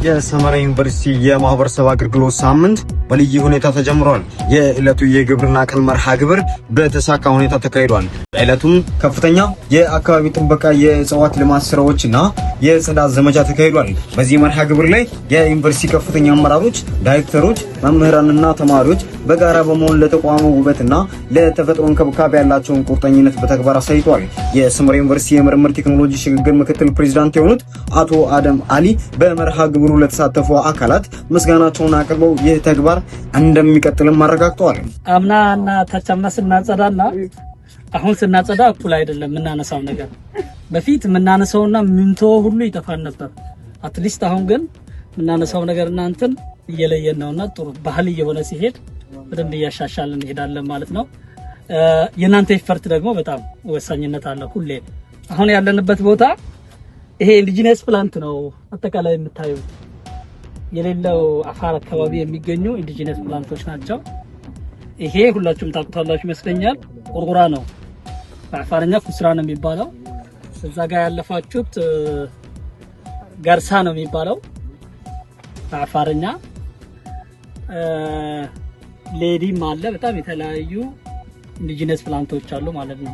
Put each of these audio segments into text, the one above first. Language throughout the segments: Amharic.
የሰመራ ዩኒቨርሲቲ የማህበረሰብ አገልግሎት ሳምንት በልዩ ሁኔታ ተጀምሯል። የዕለቱ የግብርና ቀን መርሃ ግብር በተሳካ ሁኔታ ተካሂዷል። በዕለቱም ከፍተኛ የአካባቢ ጥበቃ የእጽዋት ልማት ስራዎችና የጽዳት ዘመቻ ተካሂዷል። በዚህ መርሃ ግብር ላይ የዩኒቨርሲቲ ከፍተኛ አመራሮች፣ ዳይሬክተሮች፣ መምህራንና ተማሪዎች በጋራ በመሆን ለተቋሙ ውበትና ለተፈጥሮ እንክብካቤ ያላቸውን ቁርጠኝነት በተግባር አሳይተዋል። የሰመራ ዩኒቨርሲቲ የምርምር ቴክኖሎጂ ሽግግር ምክትል ፕሬዝዳንት የሆኑት አቶ አደም አሊ በመርሃ ግብሩ ለተሳተፉ አካላት ምስጋናቸውን አቅርበው ይህ ተግባር እንደሚቀጥልም አረጋግጠዋል። አምናና ተጨማ ስናጸዳና አሁን ስናጸዳ እኩል አይደለም የምናነሳው ነገር። በፊት የምናነሳውና ምንተው ሁሉ ይጠፋን ነበር። አትሊስት አሁን ግን የምናነሳው ነገር እናንተን እየለየን ነውና ጥሩ ባህል እየሆነ ሲሄድ በደንብ እያሻሻልን እንሄዳለን ማለት ነው። የናንተ ኢፈርት ደግሞ በጣም ወሳኝነት አለው። ሁሌ አሁን ያለንበት ቦታ ይሄ ኢንዲጂነስ ፕላንት ነው። አጠቃላይ የምታዩ የሌለው አፋር አካባቢ የሚገኙ ኢንዲጂነስ ፕላንቶች ናቸው። ይሄ ሁላችሁም ታውቁታላችሁ ይመስለኛል። ቁርቁራ ነው በአፋርኛ፣ ኩስራ ነው የሚባለው። እዛ ጋር ያለፋችሁት ገርሳ ነው የሚባለው በአፋርኛ። ሌዲም አለ። በጣም የተለያዩ ኢንዲጂነስ ፕላንቶች አሉ ማለት ነው።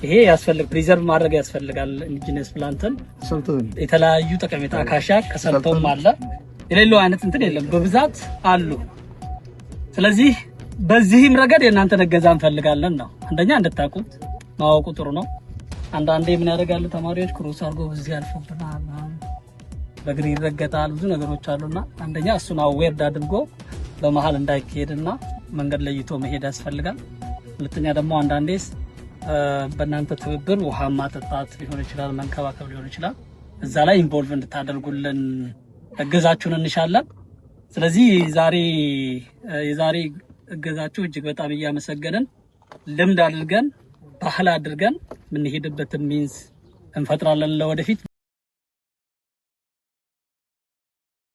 ይሄ ያስፈልግ ፕሪዘርቭ ማድረግ ያስፈልጋል። ኢንዲጂነስ ፕላንትን የተለያዩ ጠቀሜታ አካሻ ከሰልቶም አለ። የሌለው አይነት እንትን የለም፣ በብዛት አሉ። ስለዚህ በዚህም ረገድ የእናንተን እገዛ እንፈልጋለን ነው። አንደኛ እንድታውቁት ማወቁ ጥሩ ነው። አንዳንዴ ምን ያደርጋሉ ተማሪዎች ክሮስ አድርጎ በዚህ ያልፉብናል፣ በእግር ይረገጣል፣ ብዙ ነገሮች አሉና አንደኛ እሱን አዌርድ አድርጎ በመሃል እንዳይሄድና መንገድ ለይቶ መሄድ ያስፈልጋል። ሁለተኛ ደግሞ አንዳንዴስ በእናንተ ትብብር ውሃ ማጠጣት ሊሆን ይችላል፣ መንከባከብ ሊሆን ይችላል። እዛ ላይ ኢንቮልቭ እንድታደርጉልን እገዛችሁን እንሻለን። ስለዚህ የዛሬ እገዛችሁ እጅግ በጣም እያመሰገንን ልምድ አድርገን ባህል አድርገን የምንሄድበትን ሚንስ እንፈጥራለን ለወደፊት።